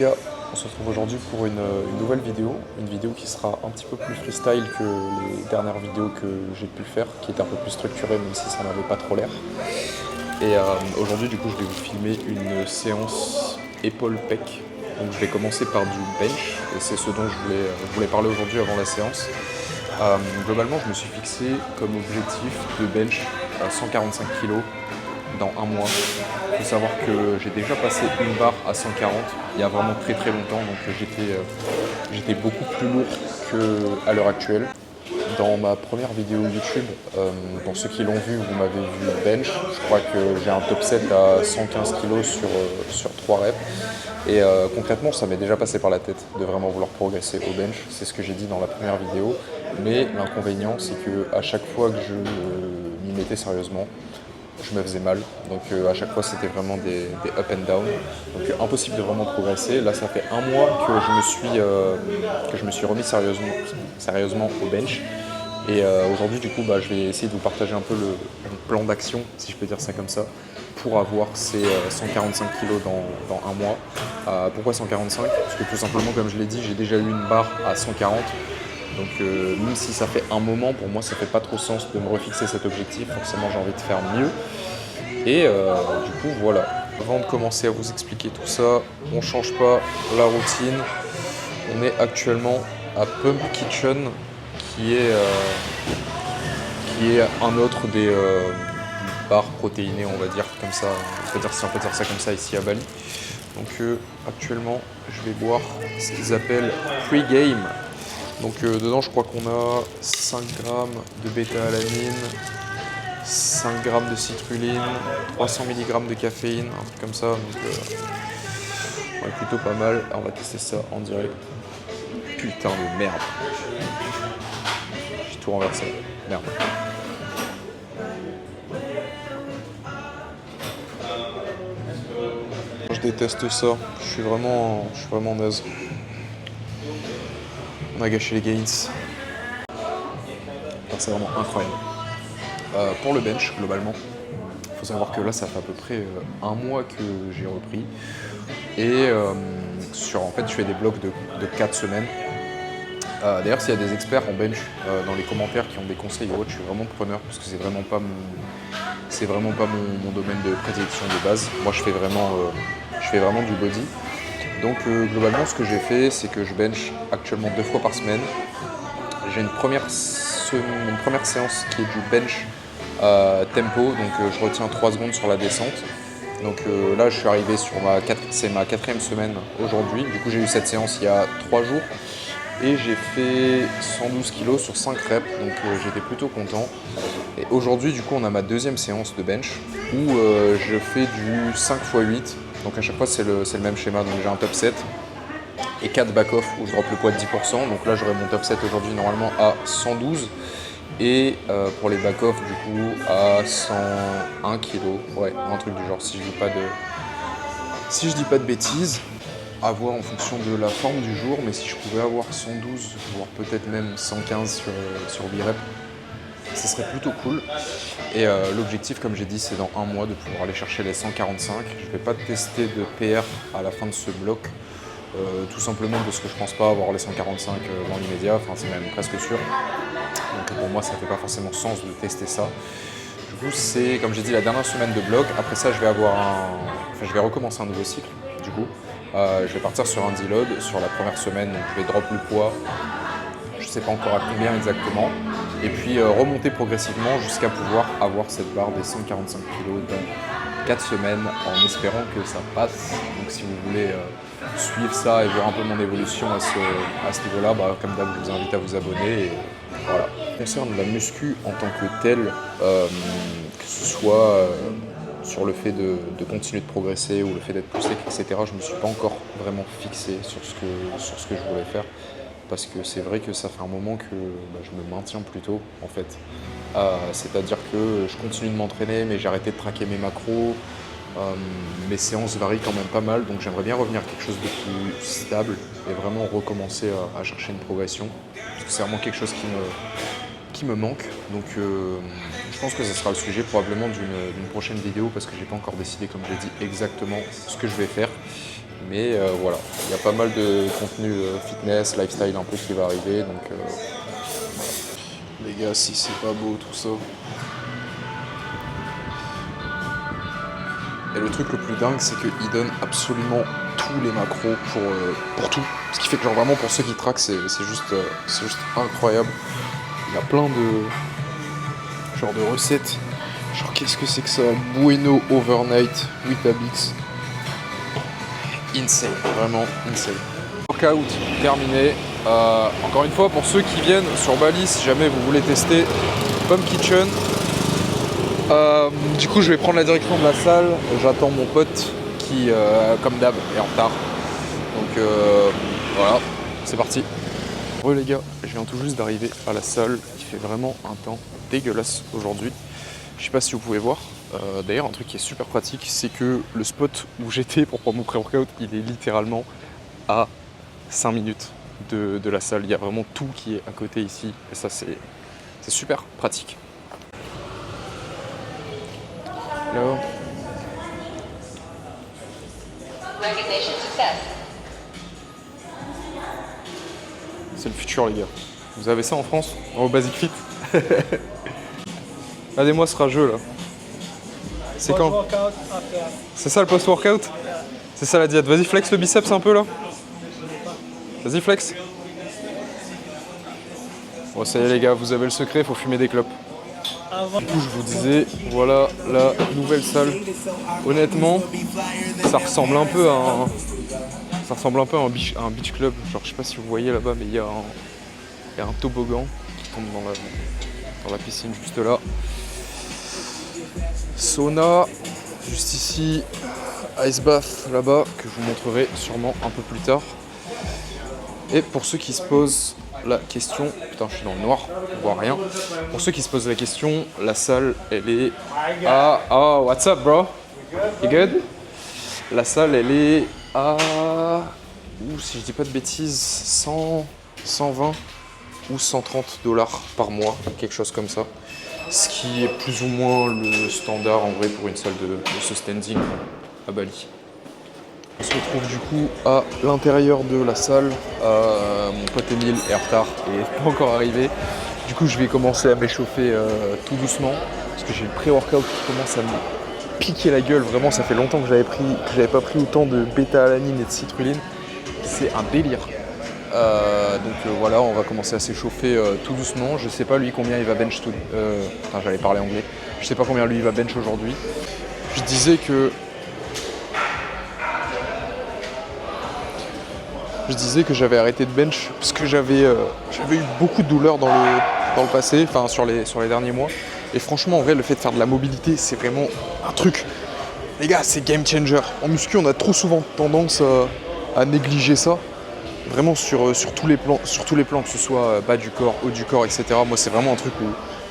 Les gars, on se retrouve aujourd'hui pour une nouvelle vidéo, une vidéo qui sera un petit peu plus freestyle que les dernières vidéos que j'ai pu faire, qui étaient un peu plus structurées même si ça n'avait pas trop l'air. Et aujourd'hui du coup je vais vous filmer une séance épaule-pec. Donc je vais commencer par du bench et c'est ce dont je voulais parler aujourd'hui avant la séance. Globalement je me suis fixé comme objectif de bench à 145 kg dans un mois. Il faut savoir que j'ai déjà passé une barre à 140 il y a vraiment très longtemps, donc j'étais beaucoup plus lourd qu'à l'heure actuelle. Dans ma première vidéo YouTube, pour ceux qui l'ont vu, vous m'avez vu bench. Je crois que j'ai un top 7 à 115 kg sur 3 reps. Et concrètement, ça m'est déjà passé par la tête de vraiment vouloir progresser au bench. C'est ce que j'ai dit dans la première vidéo. Mais l'inconvénient, c'est qu'à chaque fois que je m'y mettais sérieusement, je me faisais mal, donc à chaque fois c'était vraiment des up and down, donc impossible de vraiment progresser. Là ça fait un mois que je me suis remis sérieusement au bench, et aujourd'hui du coup je vais essayer de vous partager un peu le plan d'action, si je peux dire ça comme ça, pour avoir ces 145 kg dans un mois. Pourquoi 145? Parce que tout simplement, comme je l'ai dit, j'ai déjà eu une barre à 140. Donc même si ça fait un moment, pour moi ça fait pas trop sens de me refixer cet objectif, forcément j'ai envie de faire mieux. Et du coup voilà. Avant de commencer à vous expliquer tout ça, on change pas la routine. On est actuellement à Pump Kitchen qui est un autre des bars protéinés, on va dire comme ça, si on peut dire ça comme ça ici à Bali. Donc actuellement je vais boire ce qu'ils appellent pre-game. Donc dedans je crois qu'on a 5 grammes de bêta-alanine, 5 grammes de citrulline, 300 mg de caféine, un truc comme ça. Donc ouais, plutôt pas mal. On va tester ça en direct. Putain de merde. J'ai tout renversé. Merde. Je déteste ça. Je suis vraiment naze. On a gâché les gains. C'est vraiment incroyable. Pour le bench, globalement, il faut savoir que là, ça fait à peu près un mois que j'ai repris. Et en fait, je fais des blocs de 4 semaines. D'ailleurs, s'il y a des experts en bench dans les commentaires qui ont des conseils ou autres, je suis vraiment preneur parce que c'est vraiment pas mon domaine de prédilection de base. Moi, je fais vraiment du body. Donc, globalement, ce que j'ai fait, c'est que je bench actuellement 2 fois par semaine. J'ai une première séance qui est du bench tempo, donc je retiens 3 secondes sur la descente. Donc là je suis arrivé sur c'est ma 4e semaine aujourd'hui. Du coup j'ai eu cette séance il y a 3 jours et j'ai fait 112 kg sur 5 reps, donc j'étais plutôt content. Et aujourd'hui du coup on a ma 2e séance de bench où je fais du 5 x 8, donc à chaque fois c'est le même schéma, donc j'ai un top 7 et 4 back-off où je drop le poids de 10%. Donc là j'aurai mon top 7 aujourd'hui normalement à 112 et pour les back-off du coup à 101 kg. Ouais, un truc du genre si je dis pas de bêtises. À voir en fonction de la forme du jour, mais si je pouvais avoir 112 voire peut-être même 115 sur 8 reps, ça serait plutôt cool. Et l'objectif, comme j'ai dit, c'est dans un mois de pouvoir aller chercher les 145. Je ne vais pas tester de PR à la fin de ce bloc. Tout simplement parce que je pense pas avoir les 145 dans l'immédiat, enfin c'est même presque sûr. Donc pour moi ça fait pas forcément sens de tester ça. Du coup c'est, comme j'ai dit, la dernière semaine de bloc. Après ça je vais recommencer un nouveau cycle du coup. Je vais partir sur un deload sur la première semaine, donc je vais drop le poids. Je sais pas encore à combien exactement. Et puis remonter progressivement jusqu'à pouvoir avoir cette barre des 145 kg dans 4 semaines en espérant que ça passe. Donc si vous voulez suivre ça et voir un peu mon évolution à ce niveau-là, comme d'hab, je vous invite à vous abonner. Et voilà. Concernant la muscu en tant que telle, que ce soit sur le fait de continuer de progresser ou le fait d'être plus sec, etc., je ne me suis pas encore vraiment fixé sur ce que je voulais faire. Parce que c'est vrai que ça fait un moment que je me maintiens plutôt en fait. C'est-à-dire que je continue de m'entraîner mais j'ai arrêté de traquer mes macros. Mes séances varient quand même pas mal, donc j'aimerais bien revenir à quelque chose de plus stable et vraiment recommencer à chercher une progression. Parce que c'est vraiment quelque chose qui me manque. Donc je pense que ce sera le sujet probablement d'une prochaine vidéo parce que j'ai pas encore décidé, comme je l'ai dit, exactement ce que je vais faire. Mais voilà, il y a pas mal de contenu fitness, lifestyle un peu qui va arriver. Donc, les gars, si c'est pas beau tout ça. Et le truc le plus dingue, c'est qu'il donne absolument tous les macros pour tout. Ce qui fait que genre vraiment pour ceux qui traquent, c'est juste incroyable. Il y a plein de recettes. Genre qu'est-ce que c'est que ça? Bueno overnight Weetabix. Insane, vraiment insane. Workout terminé. Encore une fois, pour ceux qui viennent sur Bali, si jamais vous voulez tester Pump Kitchen, du coup je vais prendre la direction de la salle. J'attends mon pote qui, comme d'hab, est en retard. Donc voilà, c'est parti. Re les gars, je viens tout juste d'arriver à la salle. Il fait vraiment un temps dégueulasse aujourd'hui. Je sais pas si vous pouvez voir. D'ailleurs, un truc qui est super pratique, c'est que le spot où j'étais pour prendre mon pré-workout, il est littéralement à 5 minutes de la salle. Il y a vraiment tout qui est à côté ici. Et ça, c'est super pratique. Hello. Recognition success. C'est le futur, les gars. Vous avez ça en France? Au Basic Fit. Regardez-moi ce rageux là. C'est quand? C'est ça le post-workout? C'est ça la diète. Vas-y, flex le biceps un peu là. Vas-y, flex. Bon, ça y est, les gars, vous avez le secret, faut fumer des clopes. Du coup, je vous disais, voilà la nouvelle salle. Honnêtement, ça ressemble un peu à un beach club. Genre, je sais pas si vous voyez là-bas, mais il y a un toboggan qui tombe dans la piscine juste là. Sauna, juste ici. Ice bath là-bas, que je vous montrerai sûrement un peu plus tard. Et pour ceux qui se posent la question, putain, je suis dans le noir, on voit rien. Pour ceux qui se posent la question, la salle, elle est à... Oh, what's up, bro? You good? La salle, elle est à... si je dis pas de bêtises, 120 ou 130 $ par mois, quelque chose comme ça. Ce qui est plus ou moins le standard en vrai pour une salle de ce standing à Bali. On se retrouve du coup à l'intérieur de la salle. Mon pote Emile est en retard et n'est pas encore arrivé. Du coup, je vais commencer à m'échauffer tout doucement parce que j'ai le pré-workout qui commence à me piquer la gueule. Vraiment, ça fait longtemps que j'avais pas pris autant de bêta-alanine et de citrulline. C'est un délire. Donc voilà, on va commencer à s'échauffer tout doucement. Je sais pas lui combien il va bench tout. Putain, j'allais parler anglais. Je sais pas combien lui il va bench aujourd'hui. Je disais que j'avais arrêté de bench parce que j'avais eu beaucoup de douleurs dans le passé, enfin sur les derniers mois. Et franchement, en vrai, le fait de faire de la mobilité, c'est vraiment un truc. Les gars, c'est game changer. En muscu, on a trop souvent tendance à négliger ça. Vraiment sur tous les plans, que ce soit bas du corps, haut du corps, etc. Moi, c'est vraiment un truc où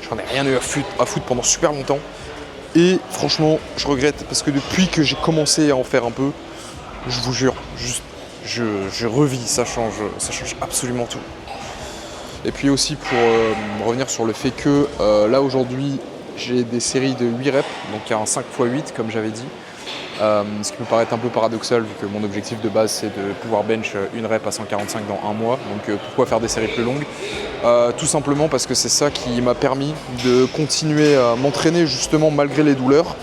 j'en ai rien eu à foutre pendant super longtemps. Et franchement, je regrette parce que depuis que j'ai commencé à en faire un peu, je vous jure, juste je revis, ça change absolument tout. Et puis aussi pour revenir sur le fait que là aujourd'hui j'ai des séries de 8 reps, donc il y a un 5x8 comme j'avais dit. Ce qui peut paraître un peu paradoxal vu que mon objectif de base c'est de pouvoir bench une rep à 145 dans un mois. Donc pourquoi faire des séries plus longues? Tout simplement parce que c'est ça qui m'a permis de continuer à m'entraîner justement malgré les douleurs.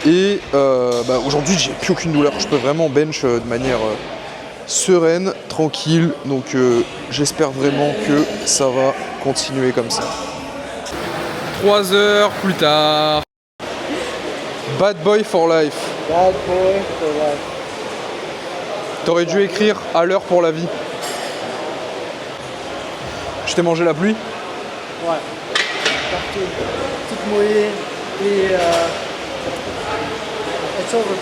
Et aujourd'hui j'ai plus aucune douleur, je peux vraiment bench de manière sereine, tranquille, donc j'espère vraiment que ça va continuer comme ça. 3 heures plus tard. Bad boy for life. Bad boy for life. T'aurais dû écrire à l'heure pour la vie. Je t'ai mangé la pluie? Ouais. Partout. Toute mouillée. Et it's over for me.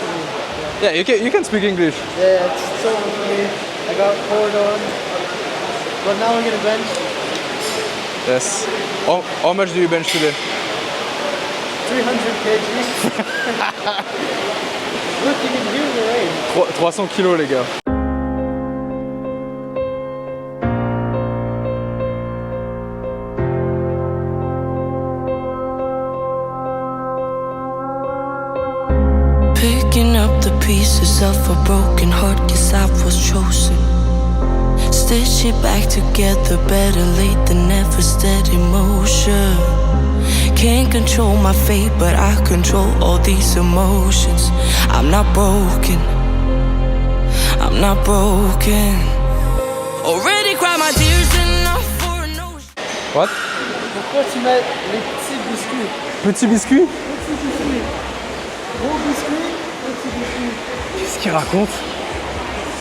Yeah, you can speak English. Yeah, it's over for me. I got poured on. But now I'm gonna bench. Yes. How much do you bench today? 300 kg. Look, you can hear the rain. 300 kilos les gars. Picking up the pieces of a broken heart, guess I was chosen. Stitch it back together, better late than never, steady motion. Can't control my fate, but I control all these emotions. I'm not broken, I'm not broken. Already cried my tears enough for an ocean. What? Pourquoi tu mets les petits biscuits? Petit biscuit? Petits biscuits. Gros biscuits, petits biscuits. Qu'est-ce qu'il raconte?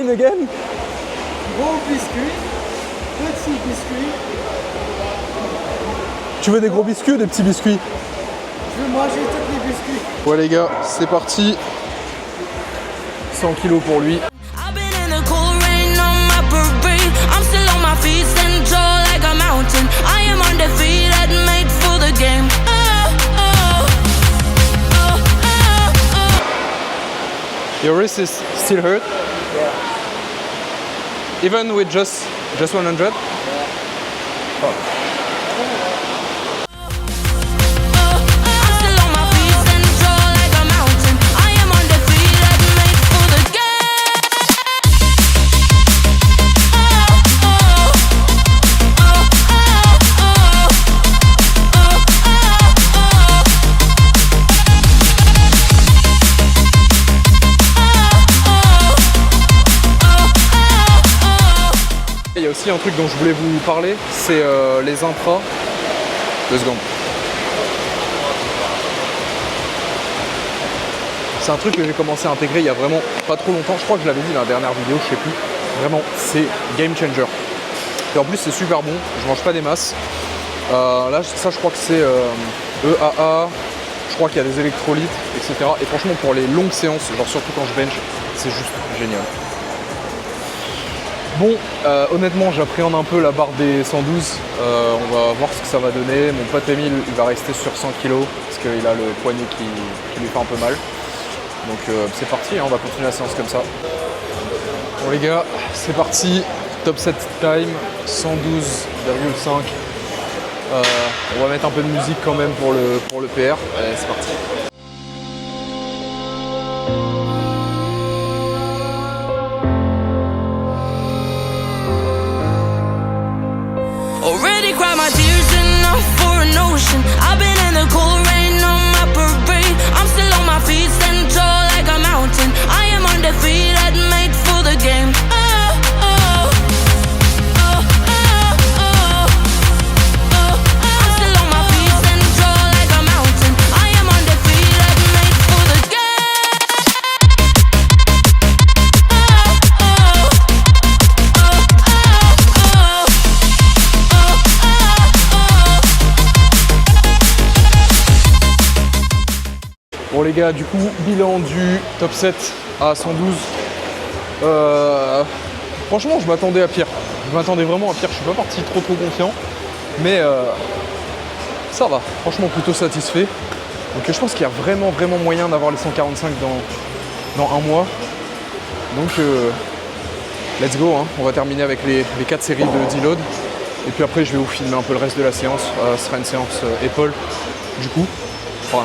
Again? Gros biscuits, petits biscuits. Tu veux des gros biscuits ou des petits biscuits? Je veux manger tous les biscuits. Ouais les gars, c'est parti. 100 kilos pour lui. I've been in the cold rain on my parade. I'm still on my feet, stand tall like a mountain. I am undefeated, made for the game. Your wrist is still hurt? Yeah. Even with just 100? I'm still on my feet, stand tall like a mountain. I am undefeated, made for the game. Il y a aussi un truc dont je voulais vous parler, c'est les intras. 2 secondes. C'est un truc que j'ai commencé à intégrer il y a vraiment pas trop longtemps. Je crois que je l'avais dit dans la dernière vidéo, je sais plus. Vraiment, c'est game changer. Et en plus, c'est super bon. Je mange pas des masses. Là, ça, je crois que c'est EAA. Je crois qu'il y a des électrolytes, etc. Et franchement, pour les longues séances, genre surtout quand je bench, c'est juste génial. Bon, honnêtement, j'appréhende un peu la barre des 112. On va voir ce que ça va donner. Mon pote Emile, il va rester sur 100 kg parce qu'il a le poignet qui lui fait un peu mal. Donc c'est parti, hein, on va continuer la séance comme ça. Bon les gars, c'est parti. Top 7 time, 112,5. On va mettre un peu de musique quand même pour le PR. Allez, c'est parti. Already cried my tears enough for an ocean. I've been in the cold rain on my parade. I'm still on my feet, stand tall like a mountain. I am undefeated, made for the game. I'm still on my feet, stand tall like a mountain. I am undefeated, made for the Bon les gars, du coup, bilan du top 7 à 112. Franchement, je m'attendais à pire. Je m'attendais vraiment à pire. Je suis pas parti trop confiant. Mais ça va. Franchement, plutôt satisfait. Donc je pense qu'il y a vraiment moyen d'avoir les 145 dans un mois. Donc let's go. Hein. On va terminer avec les 4 séries de deload. Et puis après, je vais vous filmer un peu le reste de la séance. Ce sera une séance épaule. Du coup, enfin,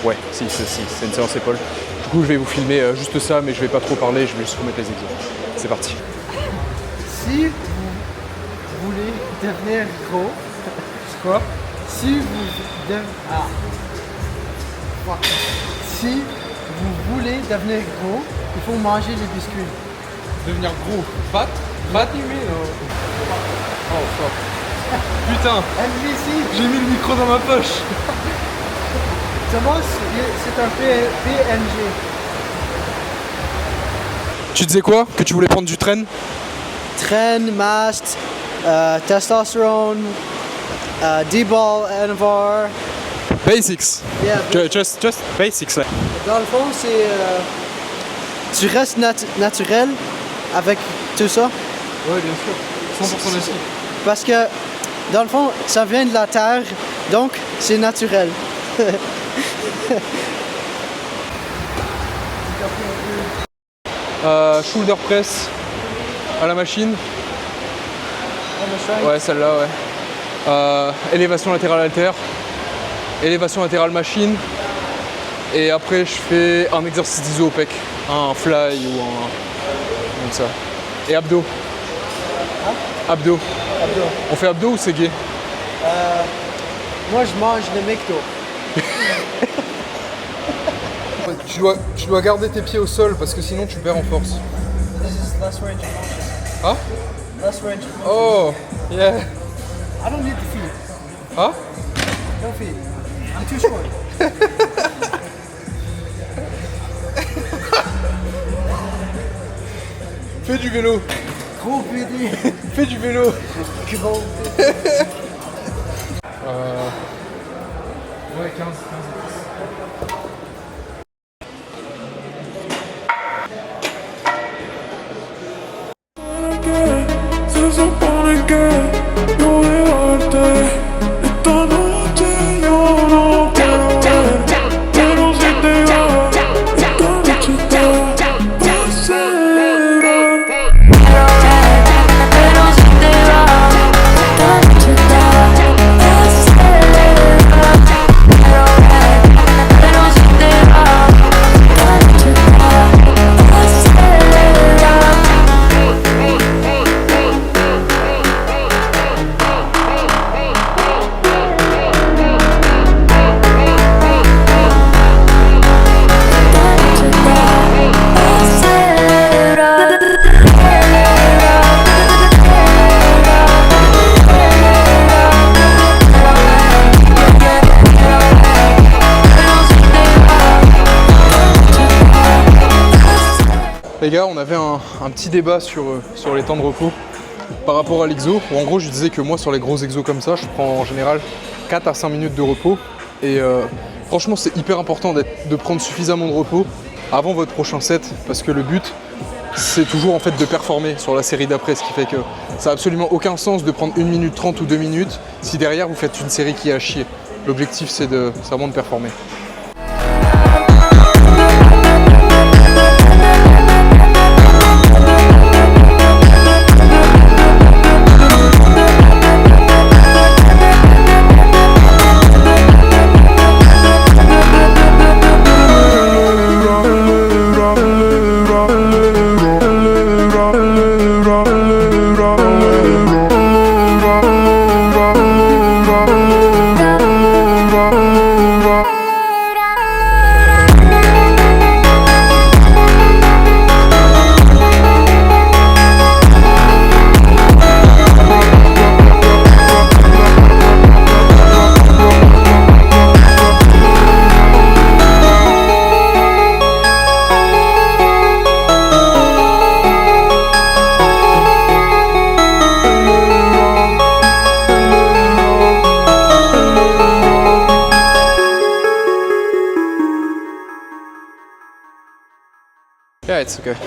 ouais, si, c'est une séance épaule. Du coup, je vais vous filmer juste ça, mais je vais pas trop parler, je vais juste vous mettre les exos. C'est parti. Si vous voulez devenir gros, Quoi? si vous si vous voulez devenir gros, il faut manger les biscuits. Devenir gros. Fat? Fat, you mean? Oh, fuck. Putain, MVC, j'ai mis le micro dans ma poche. Thomas, c'est un PNG. Tu disais quoi? Que tu voulais prendre du train? Train, mast, testosterone, D-ball, NVAR. Basics. Yeah, Just basics. Là. dans le fond, c'est tu restes naturel avec tout ça. Ouais, bien sûr. 100% naturel. Parce que dans le fond, ça vient de la terre, donc c'est naturel. Shoulder press à la machine. Ouais, celle-là, ouais. Élévation latérale haltère. Élévation latérale machine. Et après, je fais un exercice d'iso au pec, un fly ou un. Comme ça. Et abdos. Abdos. Abdos. On fait abdos ou c'est gay? Moi, je mange le McDo. Tu dois garder tes pieds au sol parce que sinon tu perds en force. This is less range of motion. Ah? Less range of motion. Oh, yeah. I don't need the feet. Ah? No feet. I'm too short. Fais du vélo. Gros PD. Fais du vélo. Gros PD. Ouais, 15. Les gars, on avait un petit débat sur les temps de repos par rapport à l'exo. Où en gros, je disais que moi, sur les gros exos comme ça, je prends en général 4 à 5 minutes de repos. Et franchement, c'est hyper important de prendre suffisamment de repos avant votre prochain set. Parce que le but, c'est toujours en fait de performer sur la série d'après. Ce qui fait que ça n'a absolument aucun sens de prendre 1 minute 30 ou 2 minutes si derrière vous faites une série qui est à chier. L'objectif, c'est vraiment de performer. Yeah, it's okay. Tu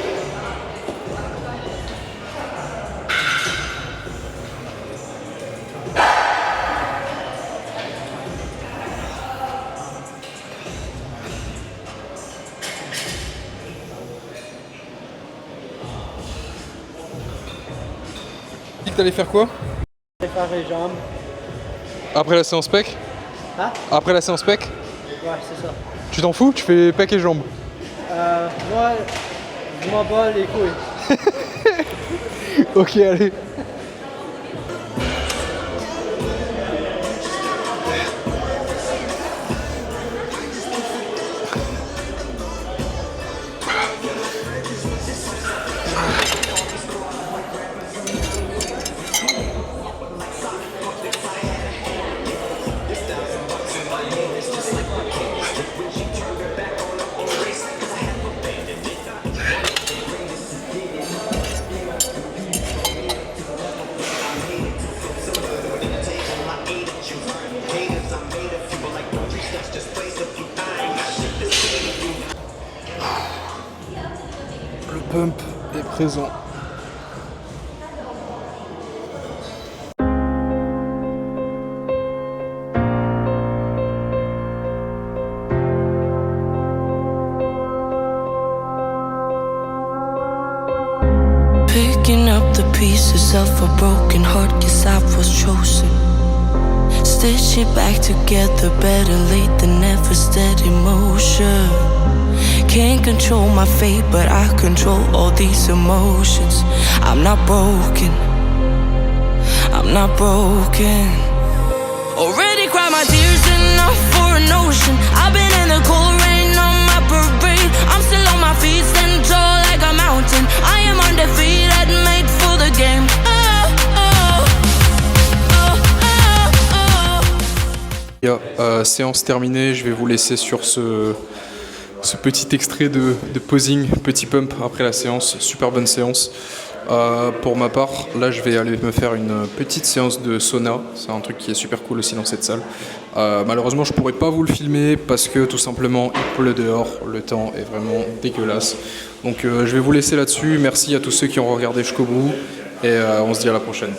dis que t'allais faire quoi? Je vais faire les jambes. Après la séance pec? Hein? Après la séance pec? Ouais, c'est ça. Tu t'en fous? Tu fais pec et jambes? Moi, je m'en bats les couilles. Ok, allez. Le pump est présent. Picking up the pieces of a broken heart, 'cause I was chosen. Stitch it back together, better late than never, steady motion. Can't control my fate, but I control all these emotions. I'm not broken, I'm not broken. Already cried my tears enough for an ocean. I've been in the cold rain on my parade. I'm still on my feet, stand tall like a mountain. I am undefeated, made for the game. Séance terminée, je vais vous laisser sur ce petit extrait de posing, petit pump après la séance, super bonne séance. Pour ma part, là je vais aller me faire une petite séance de sauna, c'est un truc qui est super cool aussi dans cette salle. Malheureusement je pourrais pas vous le filmer parce que tout simplement il pleut dehors, le temps est vraiment dégueulasse. Donc je vais vous laisser là-dessus, merci à tous ceux qui ont regardé jusqu'au bout et on se dit à la prochaine.